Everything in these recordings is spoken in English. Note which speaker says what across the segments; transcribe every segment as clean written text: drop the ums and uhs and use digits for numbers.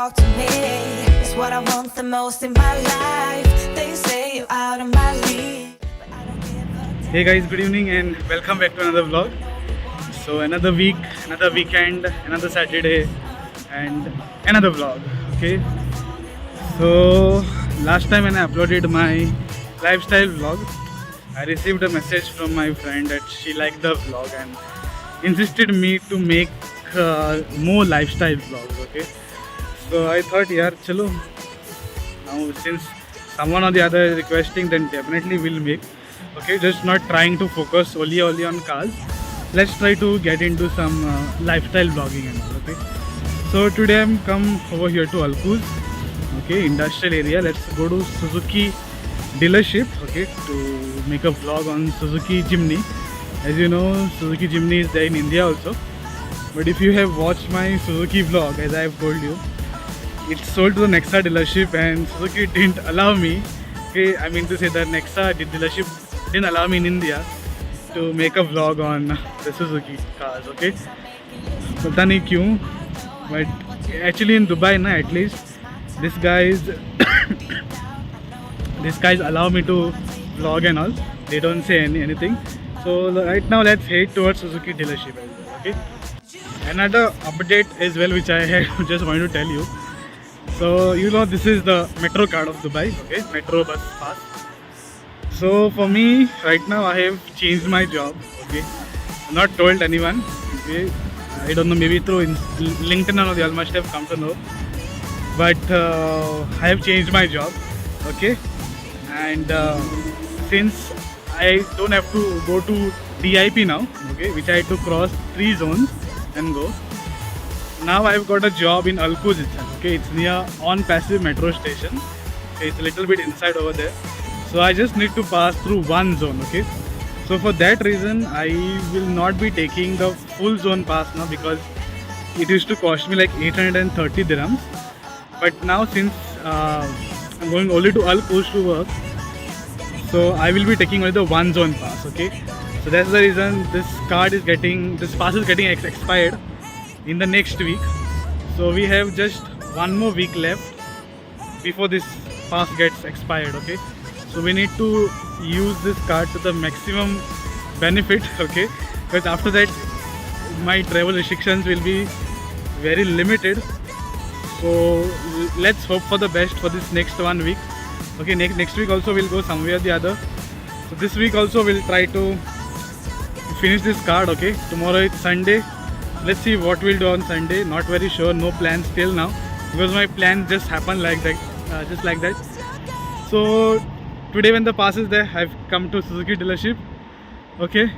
Speaker 1: talk to me. It's what I want the most in my life. They say you're out of my league, but I don't give a damn.
Speaker 2: Hey guys, good evening and welcome back to another vlog. So another week, another weekend, another Saturday and another vlog. Okay. So last time when I uploaded my lifestyle vlog, I received a message from my friend that she liked the vlog and insisted me to make more lifestyle vlogs. Okay. So I thought, yeah, chalo. Now since someone or the other is requesting, then definitely we'll make. Okay, just not trying to focus only on cars. Let's try to get into some lifestyle vlogging and all. Okay, so today I'm come over here to Alcuz, okay, industrial area. Let's go to Suzuki dealership, okay, to make a vlog on Suzuki Jimny. As you know, Suzuki Jimny is there in India also, but if you have watched my Suzuki vlog, as I have told you, it's sold to the Nexa dealership and Suzuki didn't allow me. Okay, I mean to say that Nexa dealership didn't allow me in India to make a vlog on the Suzuki cars. Okay, pata nahi kyun, but actually in Dubai na, at least this guys these guys allow me to vlog and all. They don't say anything. So right now let's head towards Suzuki dealership as well. Okay, another update as well which I had just wanted to tell you. So you know, this is the metro card of Dubai. Okay, metro bus pass. So for me right now I have changed my job. Okay, I'm not told anyone. Okay, I don't know, maybe through LinkedIn or they all must have come to know, but I have changed my job. Okay, and since I don't have to go to DIP now, okay, which I had to cross 3 zones and go. Now I've got a job in Alcuz itself. Okay, it's near On Passive metro station. Okay, it's a little bit inside over there. So I just need to pass through one zone. Okay, so for that reason I will not be taking the full zone pass now, because it used to cost me like 830 dirhams. But now since I'm going only to Alcuz to work, so I will be taking only the one zone pass. Okay, so that's the reason this pass is getting expired in the next week. So we have just one more week left before this pass gets expired. Okay, so we need to use this card to the maximum benefit. Okay, because after that my travel restrictions will be very limited. So let's hope for the best for this next 1 week. Okay, next week also we'll go somewhere or the other. So this week also we'll try to finish this card. Okay, tomorrow it's Sunday. Let's see what we'll do on Sunday. Not very sure, no plans till now, because my plan just happened like that, just like that. So today when the pass is there, I've come to Suzuki dealership. Okay,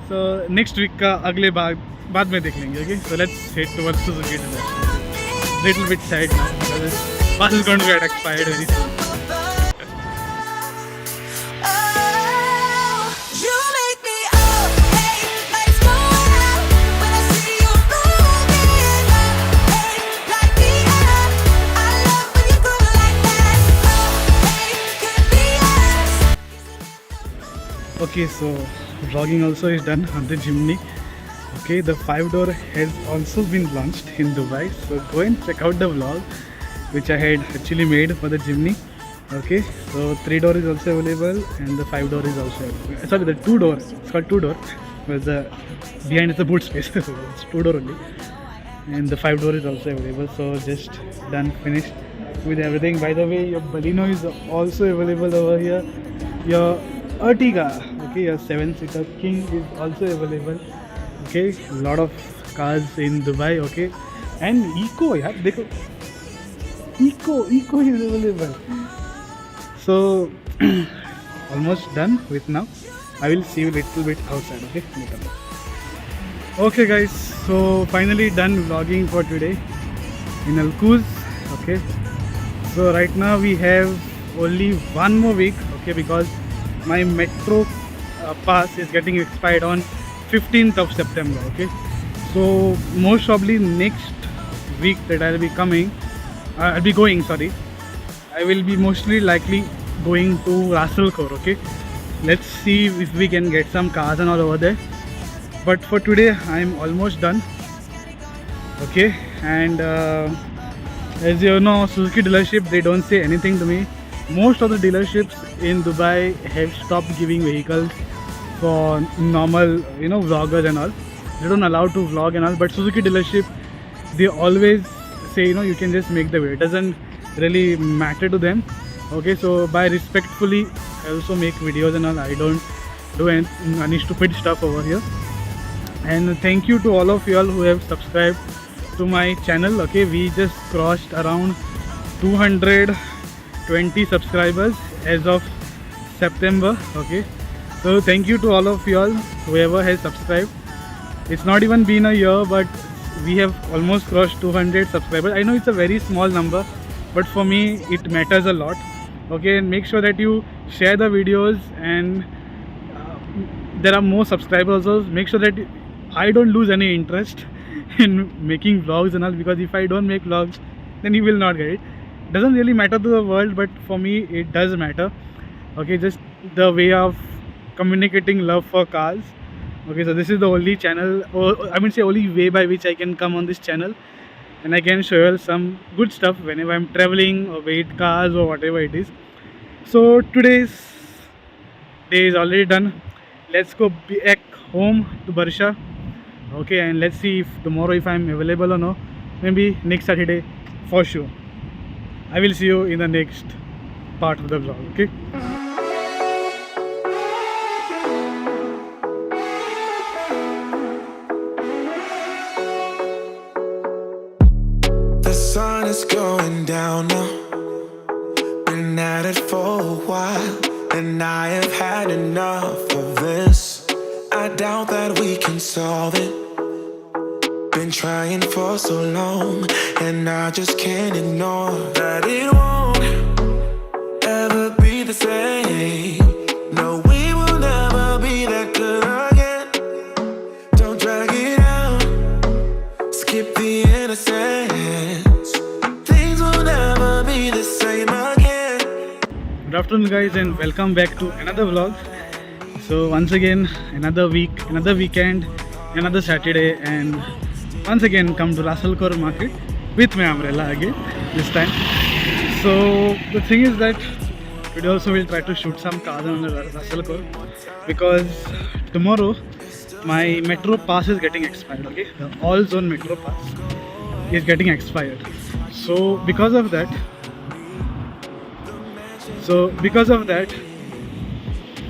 Speaker 2: so next week का अगले बाद में देख लेंगे. Okay, so let's head towards Suzuki dealership. Little bit sad now because this pass is going to get expired very soon. Okay, so vlogging also is done on the Jimny. Okay, the 5-door has also been launched in Dubai, so go and check out the vlog which I had actually made for the Jimny. Okay, so 3-door is also available and the 5-door is also available. Sorry, the 2-door, it's called 2-door, because the behind is the boot space, so it's 2-door only. And the 5-door is also available. So just done, finished with everything. By the way, your Baleno is also available over here. Your Ertiga, okay, your 7-seater King is also available. Okay, a lot of cars in Dubai. Okay, and Eco, yeah, dekho, Eco is available. So almost done with now. I will see you a little bit outside. Okay, later. Okay guys, so finally done vlogging for today in Alcuz. Okay, so right now we have only one more week. Okay, because my metro pass is getting expired on 15th of September. Okay, so most probably next week that I'll be going, sorry, I will be mostly likely going to Russell Khor. Okay, let's see if we can get some cars and all over there. But for today I'm almost done. Okay, and As you know, Suzuki dealership, they don't say anything to me. Most of the dealerships in Dubai have stopped giving vehicles for normal, vloggers and all. They don't allow to vlog and all. But Suzuki dealership, they always say, you can just make the video. It doesn't really matter to them. Okay, so by respectfully, I also make videos and all. I don't do any stupid stuff over here. And thank you to all of you all who have subscribed to my channel. Okay, we just crossed around 220 subscribers as of September. Okay, so thank you to all of you all, whoever has subscribed. It's not even been a year, but we have almost crossed 200 subscribers. I know it's a very small number, but for me it matters a lot. Okay, and make sure that you share the videos, and there are more subscribers also. Make sure that I don't lose any interest in making vlogs and all, because if I don't make vlogs, then you will not get it. Doesn't really matter to the world, but for me it does matter. Okay, just the way of communicating love for cars. Okay, so this is the only channel, or I mean say only way by which I can come on this channel, and I can show you some good stuff whenever I'm traveling or wait cars or whatever it is. So today's day is already done. Let's go back home to Barsha. Okay, and let's see if tomorrow if I'm available or no. Maybe next Saturday for sure. I will see you in the next part of the vlog. Okay.
Speaker 3: The sun is going down now. Been at it for a while, and I have had enough of this. I doubt that we can solve it. Been trying for so long, and I just can't ignore that it won't ever be the same. No, we will never be that good again. Don't drag it out, skip the innocence. Things will never be the same again.
Speaker 2: Good afternoon, guys, and welcome back to another vlog. So once again, another week, another weekend, another Saturday, and once again come to Ras Al Khor market with my umbrella again this time. So the thing is that today also we'll try to shoot some cars on the Ras Al Khor, because tomorrow my metro pass is getting expired. Okay, the all zone metro pass is getting expired. So because of that,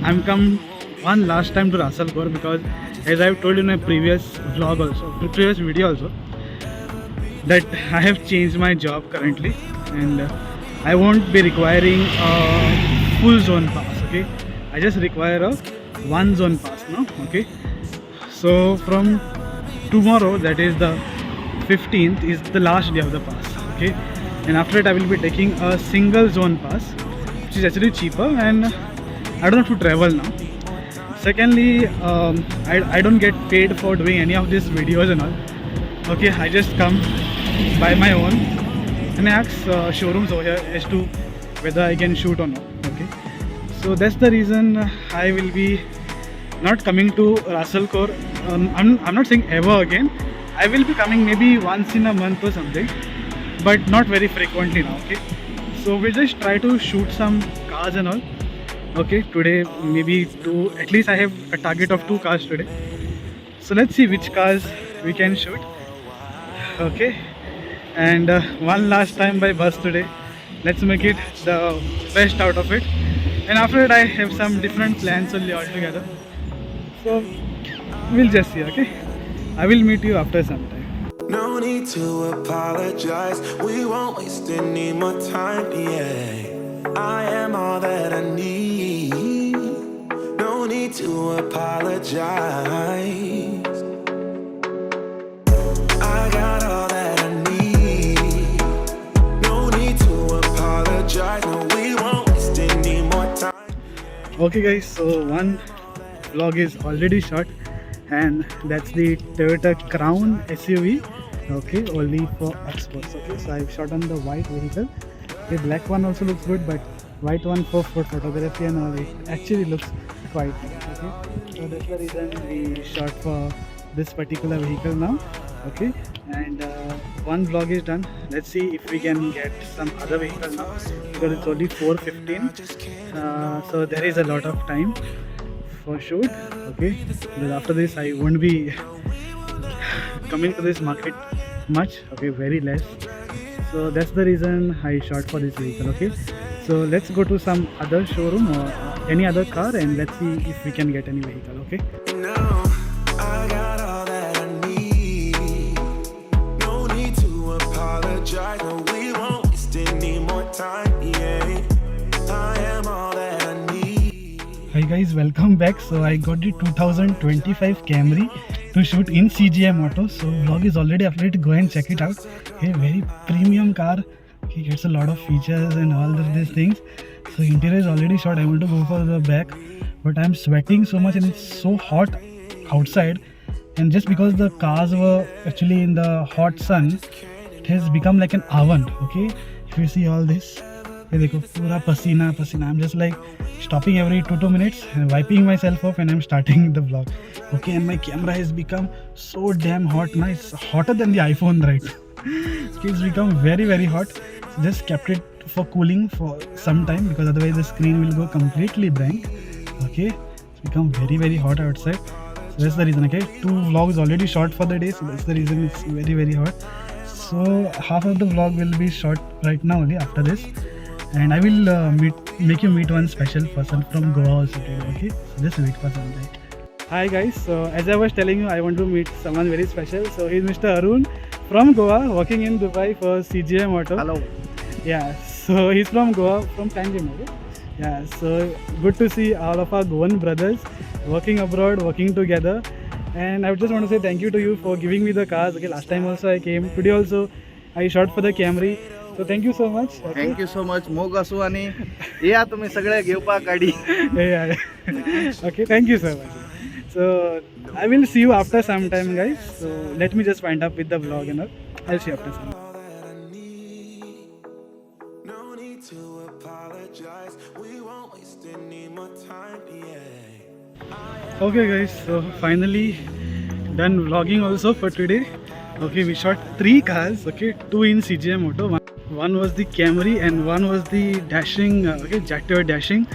Speaker 2: I'm come one last time to Ras Al Khor, because as I've told in my previous vlog also, previous video also, that I have changed my job currently, and I won't be requiring a full zone pass. Okay, I just require a one zone pass now. Okay, so from tomorrow, that is the 15th, is the last day of the pass. Okay, and after that I will be taking a single zone pass, which is actually cheaper, and I don't have to travel now. Secondly, I don't get paid for doing any of these videos and all. Okay, I just come by my own and I ask showrooms over here as to whether I can shoot or not. Okay, so that's the reason I will be not coming to Ras Al Khor. I'm not saying ever again. I will be coming maybe once in a month or something, but not very frequently now. Okay, so we'll just try to shoot some cars and all. Okay, today maybe two, at least I have a target of 2 cars today. So let's see which cars we can shoot. Okay, and one last time by bus today. Let's make it the best out of it. And after that I have some different plans only altogether. So we'll just see. Okay, I will meet you after some time.
Speaker 3: No need to apologize. We won't waste any more time. Yeah, I am all that I need. No need to apologize. I got all that I need. No need to apologize. No, we won't waste any more time.
Speaker 2: Okay guys, so one vlog is already shot, and that's the Toyota Crown SUV. Okay, only for experts. Okay, so I've shot on the white vehicle. The black one also looks good, but white one for photography and all, it actually looks quite nice. Okay, so that's the reason we shot for this particular vehicle now. Okay, and one vlog is done. Let's see if we can get some other vehicle now, because it's only 4:15. So there is a lot of time for shoot. Okay, because after this I won't be coming to this market much. Okay, very less. So that's the reason I shot for this vehicle. Okay, so let's go to some other showroom or any other car, and let's see if we can get any vehicle. Okay.
Speaker 3: Now I got all that I need. No need to apologize. No, we won't waste any more time. Yeah, I am all that I need.
Speaker 2: Hi guys, welcome back. So I got the 2025 Camry to shoot in CGM Auto. So vlog is already uploaded. Go and check it out. Hey, very premium car. He gets a lot of features and all of these things. So interior is already shot. I want to go for the back, but I'm sweating so much and it's so hot outside. And just because the cars were actually in the hot sun, it has become like an oven. Okay, if you see all this, ये देखो पूरा पसीना पसीना. I'm just like stopping every 2 minutes and wiping myself off, and I'm starting the vlog. Okay, and my camera has become so damn hot now. It's hotter than the iPhone right now. It's become very hot. So just kept it for cooling for some time, because otherwise the screen will go completely blank. Okay, it's become very hot outside. So that's the reason. Okay, 2 vlogs already shot for the day, so that's the reason it's very hot. So half of the vlog will be shot right now only after this, and I will make you meet one special person from Goa also today. Okay, so just wait for some time. Hi guys, so as I was telling you, I want to meet someone very special. So he's Mr. Arun from Goa, working in Dubai for CGM Auto.
Speaker 4: Hello.
Speaker 2: Yeah, so he's from Goa, from Panjim. Okay? Yeah, so good to see all of our Goan brothers working abroad, working together. And I just want to say thank you to you for giving me the cars. Okay, last time also I came, today also I shot for the Camry. So thank you so much. Okay?
Speaker 4: Thank you so much. मोग असू आणि या तुम्ही सगळे घेवपा गाडी.
Speaker 2: Yeah. Okay, thank you so much. So I will see you after some time, guys. So let me just wind up with the vlog and all. I'll see you after some.
Speaker 3: All that I need. No need to apologize. We won't waste any more time. Yeah.
Speaker 2: Okay guys, so finally done vlogging also for today. Okay, we shot 3 cars. Okay, 2 in CGM Auto. One was the Camry and one was the Dashing, Jaguar Dashing.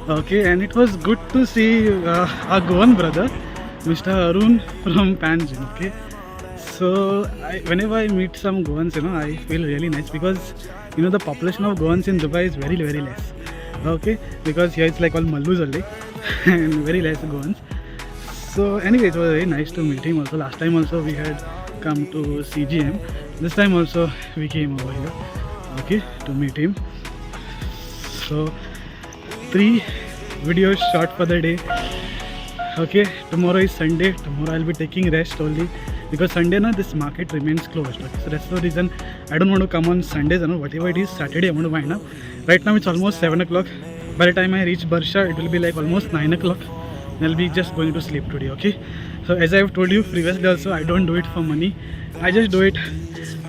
Speaker 2: Okay, and it was good to see our Goan brother, Mr. Arun from Panjim. Okay, so whenever I meet some Goans, I feel really nice, because the population of Goans in Dubai is very less. Okay, because here it's like all Mallus only and very less Goans. So anyway, it was very nice to meet him also. Last time also we had come to CGM. This time also we came over here, okay, to meet him. So 3 videos shot for the day. Okay, tomorrow is Sunday. Tomorrow I'll be taking rest only, because Sunday this market remains closed. Okay, so that's the reason I don't want to come on Sundays. Whatever it is, Saturday I want to wind up. Right now it's almost 7 o'clock. By the time I reach Barsha, it will be like almost 9 o'clock. I'll be just going to sleep today. Okay, so as I've told you previously also, I don't do it for money. I just do it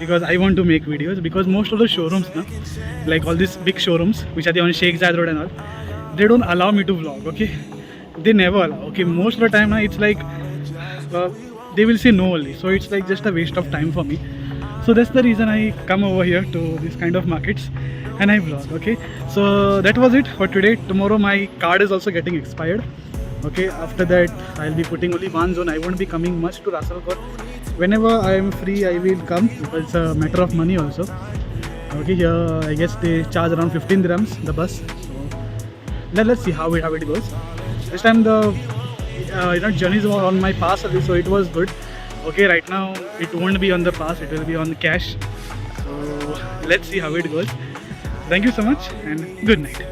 Speaker 2: because I want to make videos. Because most of the showrooms, like all these big showrooms which are on Sheikh Zayed Road and all, they don't allow me to vlog. Okay, they never allow. Okay, most of the time it's like they will say no only, so it's like just a waste of time for me. So that's the reason I come over here to this kind of markets and I vlog. Okay, so that was it for today. Tomorrow my card is also getting expired. Okay, after that I'll be putting only one zone. I won't be coming much to Ras Al Khaimah. Whenever I am free I will come, because it's a matter of money also. Okay, here I guess they charge around 15 dirhams the bus. So let's see how it goes. This time the journeys were on my pass, so it was good. Okay, right now it won't be on the pass, it will be on the cash. So let's see how it goes. Thank you so much and good night.